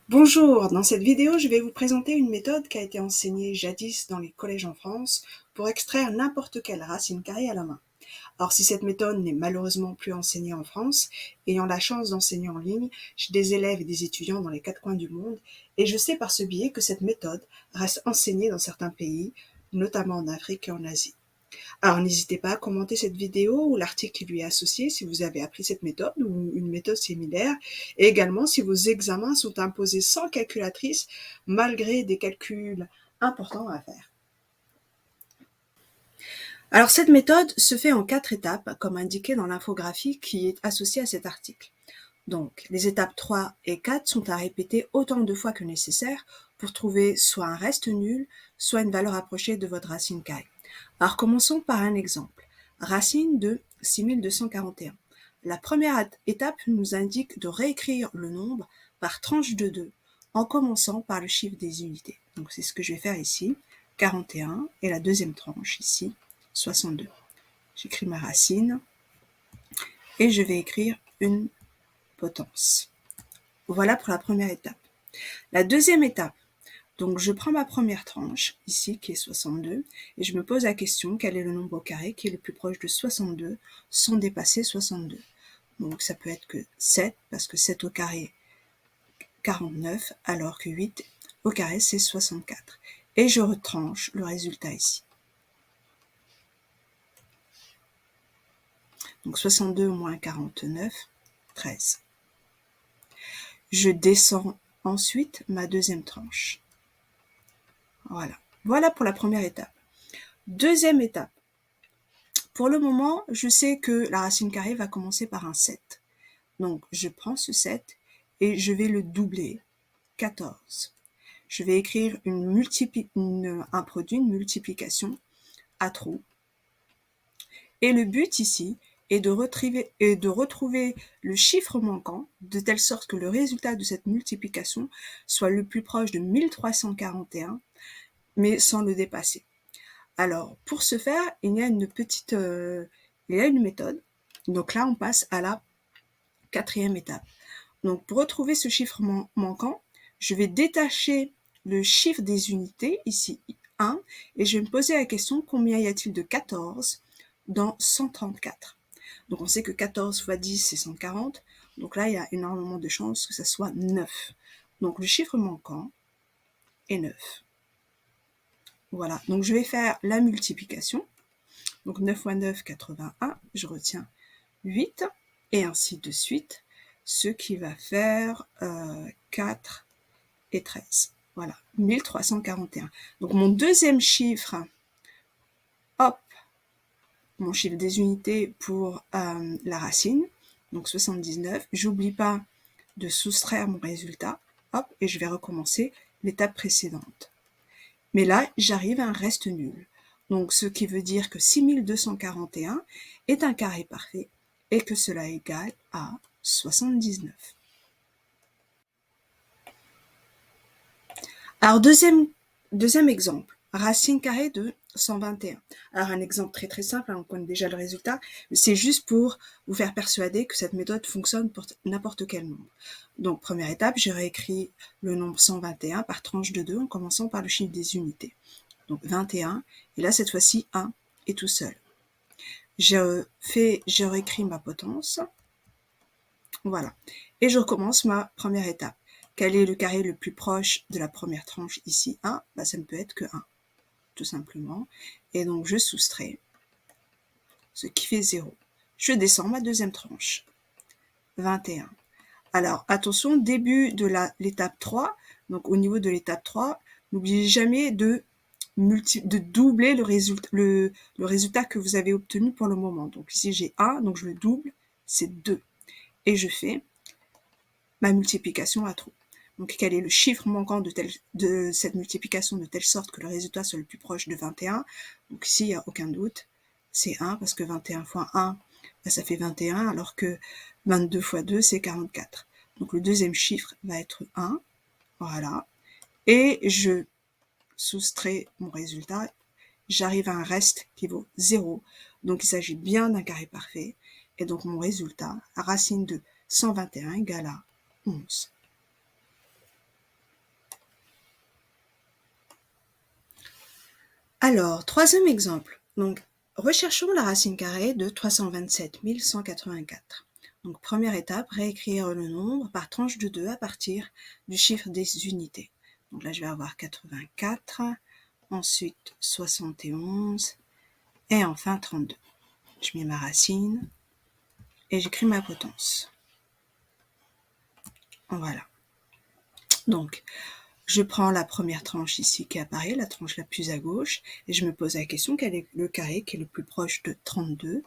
Bonjour, dans cette vidéo, je vais vous présenter une méthode qui a été enseignée jadis dans les collèges en France pour extraire n'importe quelle racine carrée à la main. Alors si cette méthode n'est malheureusement plus enseignée en France, ayant la chance d'enseigner en ligne, j'ai des élèves et des étudiants dans les quatre coins du monde, et je sais par ce biais que cette méthode reste enseignée dans certains pays, notamment en Afrique et en Asie. Alors n'hésitez pas à commenter cette vidéo ou l'article qui lui est associé si vous avez appris cette méthode ou une méthode similaire, et également si vos examens sont imposés sans calculatrice malgré des calculs importants à faire. Alors cette méthode se fait en 4 étapes comme indiqué dans l'infographie qui est associée à cet article. Donc les étapes 3 et 4 sont à répéter autant de fois que nécessaire pour trouver soit un reste nul, soit une valeur approchée de votre racine carrée. Alors commençons par un exemple. Racine de 6241. La première étape nous indique de réécrire le nombre par tranche de 2 en commençant par le chiffre des unités. Donc c'est ce que je vais faire ici, 41, et la deuxième tranche ici, 62. J'écris ma racine et je vais écrire une potence. Voilà pour la première étape. La deuxième étape, donc je prends ma première tranche, ici, qui est 62, et je me pose la question, quel est le nombre au carré qui est le plus proche de 62 sans dépasser 62. Donc ça peut être que 7, parce que 7 au carré, 49, alors que 8 au carré, c'est 64. Et je retranche le résultat ici. Donc 62 moins 49, 13. Je descends ensuite ma deuxième tranche. Voilà pour la première étape. Deuxième étape. Pour le moment, je sais que la racine carrée va commencer par un 7. Donc, je prends ce 7 et je vais le doubler, 14. Je vais écrire un produit, une multiplication à trous. Et le but ici est de retrouver le chiffre manquant de telle sorte que le résultat de cette multiplication soit le plus proche de 1341, mais sans le dépasser. Alors, pour ce faire, il y a une méthode. Donc là, on passe à la quatrième étape. Donc, pour retrouver ce chiffre manquant, je vais détacher le chiffre des unités, ici 1, et je vais me poser la question, combien y a-t-il de 14 dans 134? Donc, on sait que 14 fois 10, c'est 140. Donc là, il y a énormément de chances que ça soit 9. Donc, le chiffre manquant est 9. Voilà, donc je vais faire la multiplication. Donc 9 fois 9, 81, je retiens 8, et ainsi de suite, ce qui va faire 4 et 13. Voilà, 1341. Donc mon deuxième chiffre, hop, mon chiffre des unités pour la racine, donc 79. J'oublie pas de soustraire mon résultat, hop, et je vais recommencer l'étape précédente. Mais là, j'arrive à un reste nul. Donc, ce qui veut dire que 6241 est un carré parfait et que cela est égal à 79. Alors, deuxième exemple, racine carrée de 121. Alors, un exemple très très simple, on connaît déjà le résultat, mais c'est juste pour vous faire persuader que cette méthode fonctionne pour n'importe quel nombre. Donc, première étape, j'ai réécrit le nombre 121 par tranche de 2 en commençant par le chiffre des unités. Donc 21, et là cette fois-ci 1 est tout seul. Je réécris ma potence, voilà, et je recommence ma première étape. Quel est le carré le plus proche de la première tranche ici? 1, bah ça ne peut être que 1, tout simplement, et donc je soustrais, ce qui fait 0. Je descends ma deuxième tranche, 21. Alors attention, début de l'étape 3, donc au niveau de l'étape 3, n'oubliez jamais de doubler le résultat que vous avez obtenu pour le moment. Donc ici j'ai 1, donc je le double, c'est 2. Et je fais ma multiplication à trous. Donc quel est le chiffre manquant de cette multiplication de telle sorte que le résultat soit le plus proche de 21? Donc ici il n'y a aucun doute, c'est 1 parce que 21 fois 1, ça fait 21, alors que 22 fois 2, c'est 44. Donc le deuxième chiffre va être 1, voilà. Et je soustrais mon résultat, j'arrive à un reste qui vaut 0. Donc il s'agit bien d'un carré parfait. Et donc mon résultat, racine de 121 égale à 11. Alors, troisième exemple. Donc, recherchons la racine carrée de 327 184. Donc, première étape, réécrire le nombre par tranche de 2 à partir du chiffre des unités. Donc là, je vais avoir 84, ensuite 71, et enfin 32. Je mets ma racine et j'écris ma potence. Voilà. Donc, je prends la première tranche ici qui apparaît, la tranche la plus à gauche, et je me pose la question quel est le carré qui est le plus proche de 32.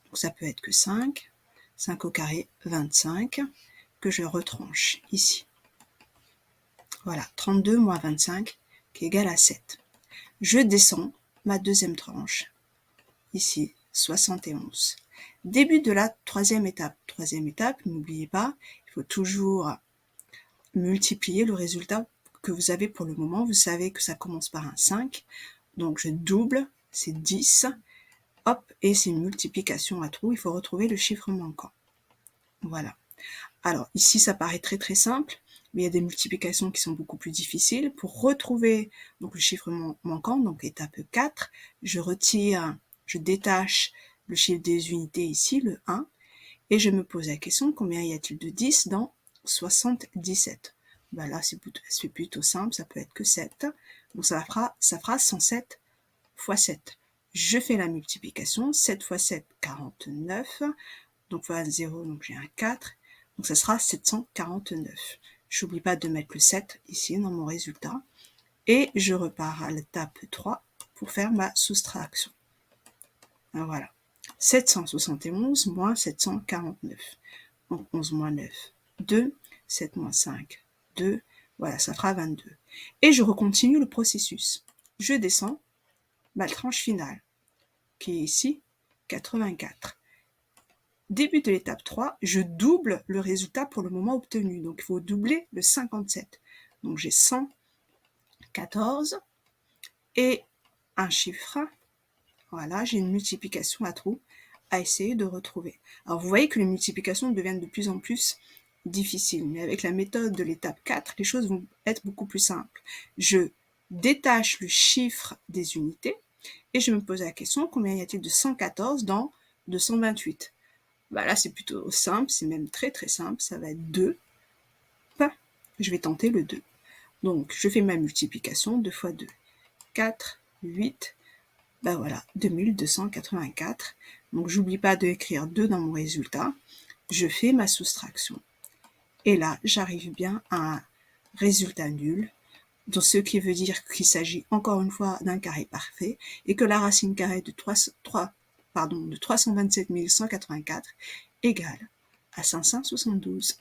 Donc ça peut être que 5. 5 au carré, 25, que je retranche ici. Voilà, 32 moins 25 qui est égal à 7. Je descends ma deuxième tranche, ici, 71. Début de la troisième étape. Troisième étape, n'oubliez pas, il faut toujours multiplier le résultat que vous avez pour le moment. Vous savez que ça commence par un 5, donc je double, c'est 10, hop, et c'est une multiplication à trous, il faut retrouver le chiffre manquant. Voilà. Alors ici, ça paraît très très simple, mais il y a des multiplications qui sont beaucoup plus difficiles. Pour retrouver donc le chiffre manquant, donc étape 4, je détache le chiffre des unités ici, le 1, et je me pose la question, combien y a-t-il de 10 dans 77? Ben là, c'est plutôt simple, ça peut être que 7. Donc ça fera 107 fois 7. Je fais la multiplication, 7 fois 7, 49. Donc voilà 0, donc j'ai un 4. Donc ça sera 749. J'oublie pas de mettre le 7 ici dans mon résultat. Et je repars à l'étape 3 pour faire ma soustraction. Voilà. 771 moins 749. Donc 11 moins 9, 2. 7 moins 5, 2. Voilà, ça fera 22. Et je recontinue le processus. Je descends ma tranche finale, qui est ici, 84. Début de l'étape 3, je double le résultat pour le moment obtenu. Donc, il faut doubler le 57. Donc, j'ai 114 et un chiffre. Voilà, j'ai une multiplication à trous à essayer de retrouver. Alors, vous voyez que les multiplications deviennent de plus en plus difficiles. Mais avec la méthode de l'étape 4, les choses vont être beaucoup plus simples. Je détache le chiffre des unités et je me pose la question, combien y a-t-il de 114 dans 228? Bah là, c'est plutôt simple, c'est même très très simple, ça va être 2. Je vais tenter le 2. Donc, je fais ma multiplication, 2 fois 2, 4, 8, ben voilà, 2284. Donc, j'oublie pas d'écrire 2 dans mon résultat. Je fais ma soustraction. Et là, j'arrive bien à un résultat nul, donc ce qui veut dire qu'il s'agit encore une fois d'un carré parfait et que la racine carrée de 327 184 égale à 572.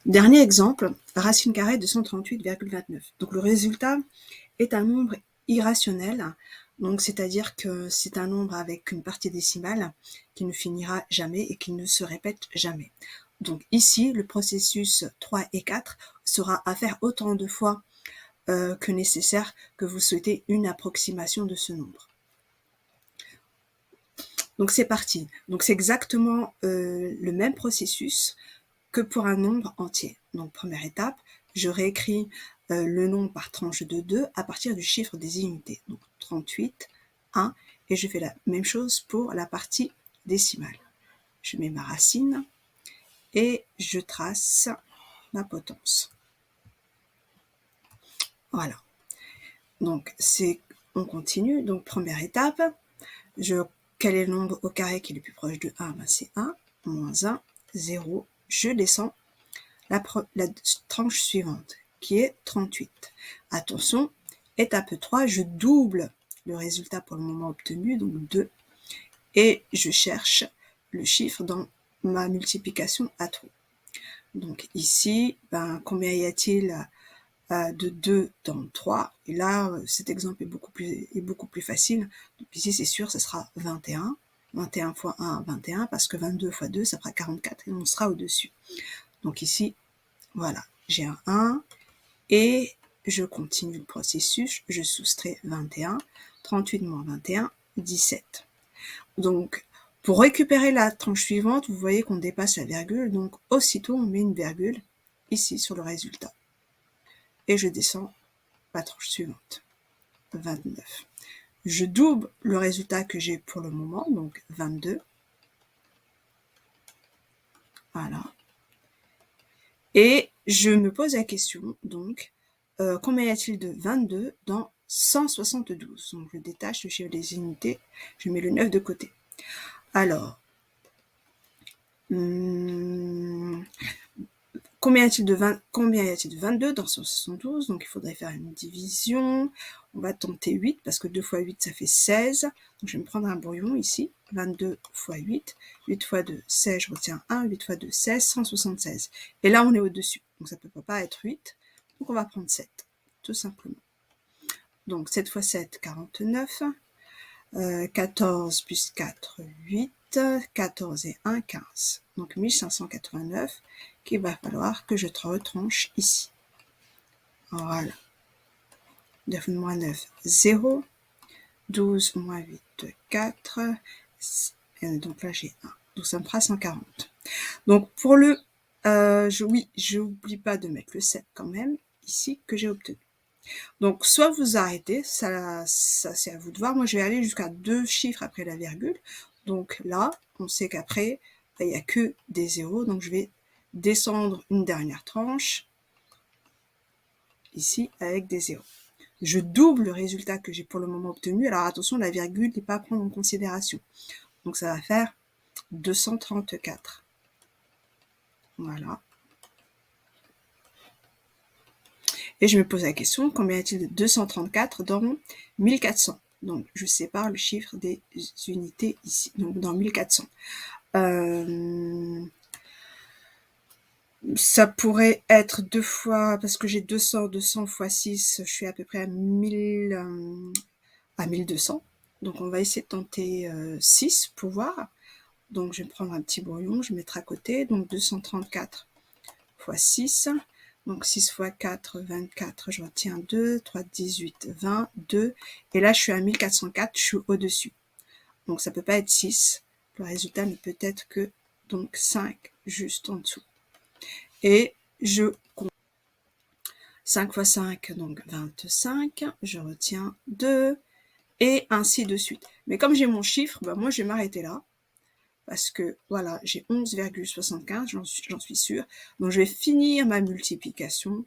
Dernier exemple, racine carrée de 138,29. Donc le résultat est un nombre irrationnel, donc c'est-à-dire que c'est un nombre avec une partie décimale qui ne finira jamais et qui ne se répète jamais. Donc ici, le processus 3 et 4 sera à faire autant de fois que nécessaire que vous souhaitez une approximation de ce nombre. Donc c'est parti. Donc c'est exactement le même processus que pour un nombre entier. Donc première étape, je réécris le nombre par tranche de 2 à partir du chiffre des unités. Donc 38, 1, et je fais la même chose pour la partie décimale. Je mets ma racine et je trace ma potence. Voilà. Donc on continue. Donc première étape, quel est le nombre au carré qui est le plus proche de 1? C'est 1, moins 1, 0. Je descends la tranche suivante, qui est 38. Attention, étape 3, je double le résultat pour le moment obtenu, donc 2, et je cherche le chiffre dans ma multiplication à trous. Donc ici, combien y a-t-il de 2 dans 3? Et là, cet exemple est beaucoup plus facile. Donc ici, c'est sûr, ce sera 21. 21 fois 1, 21, parce que 22 fois 2, ça fera 44, et on sera au-dessus. Donc ici, voilà, j'ai un 1, et je continue le processus, je soustrais 21, 38 moins 21, 17. Donc, pour récupérer la tranche suivante, vous voyez qu'on dépasse la virgule, donc aussitôt on met une virgule ici sur le résultat. Et je descends la tranche suivante, 29. Je double le résultat que j'ai pour le moment, donc 22. Voilà. Et je me pose la question, donc, combien y a-t-il de 22 dans 172? Donc je détache le chiffre des unités, je mets le 9 de côté. Alors, combien y a-t-il de 22 dans 172? Donc il faudrait faire une division. On va tenter 8, parce que 2 fois 8, ça fait 16. Donc je vais me prendre un brouillon ici. 22 fois 8. 8 fois 2, 16, je retiens 1. 8 fois 2, 16, 176. Et là, on est au-dessus. Donc ça ne peut pas être 8. Donc on va prendre 7, tout simplement. Donc 7 fois 7, 49. 14 plus 4, 8. 14 et 1, 15. Donc 1589 qu'il va falloir que je retranche ici. Voilà. 9 moins 9, 0. 12 moins 8, 4. Et donc là, j'ai 1. Donc ça me fera 140. Donc pour le... oui, je n'oublie pas de mettre le 7 quand même, ici, que j'ai obtenu. Donc soit vous arrêtez, ça c'est à vous de voir. Moi, je vais aller jusqu'à 2 chiffres après la virgule. Donc là, on sait qu'après, il n'y a que des zéros. Donc je vais descendre une dernière tranche, ici, avec des zéros. Je double le résultat que j'ai pour le moment obtenu. Alors attention, la virgule n'est pas à prendre en considération. Donc ça va faire 234. Voilà. Et je me pose la question, combien y a-t-il de 234 dans 1400? Donc je sépare le chiffre des unités ici, donc dans 1400. Ça pourrait être 2 fois, parce que j'ai 200 fois 6, je suis à peu près à 1200. Donc on va essayer de tenter 6 pour voir. Donc je vais prendre un petit brouillon, je vais mettre à côté. Donc 234 fois 6. Donc 6 fois 4, 24, je retiens 2, 3, 18, 20, 2. Et là je suis à 1404, je suis au-dessus. Donc ça peut pas être 6. Le résultat ne peut être que donc 5 juste en dessous. Et je compte 5 fois 5, donc 25, je retiens 2, et ainsi de suite. Mais comme j'ai mon chiffre, moi je vais m'arrêter là, parce que voilà, j'ai 11,75, j'en suis sûre. Donc je vais finir ma multiplication,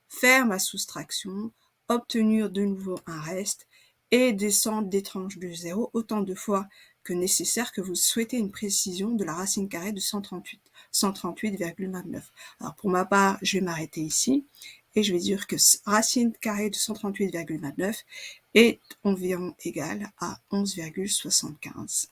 faire ma soustraction, obtenir de nouveau un reste, et descendre des tranches de 0 autant de fois que nécessaire que vous souhaitez une précision de la racine carrée de 138,29. Alors pour ma part, je vais m'arrêter ici, et je vais dire que racine carrée de 138,29 est environ égale à 11,75.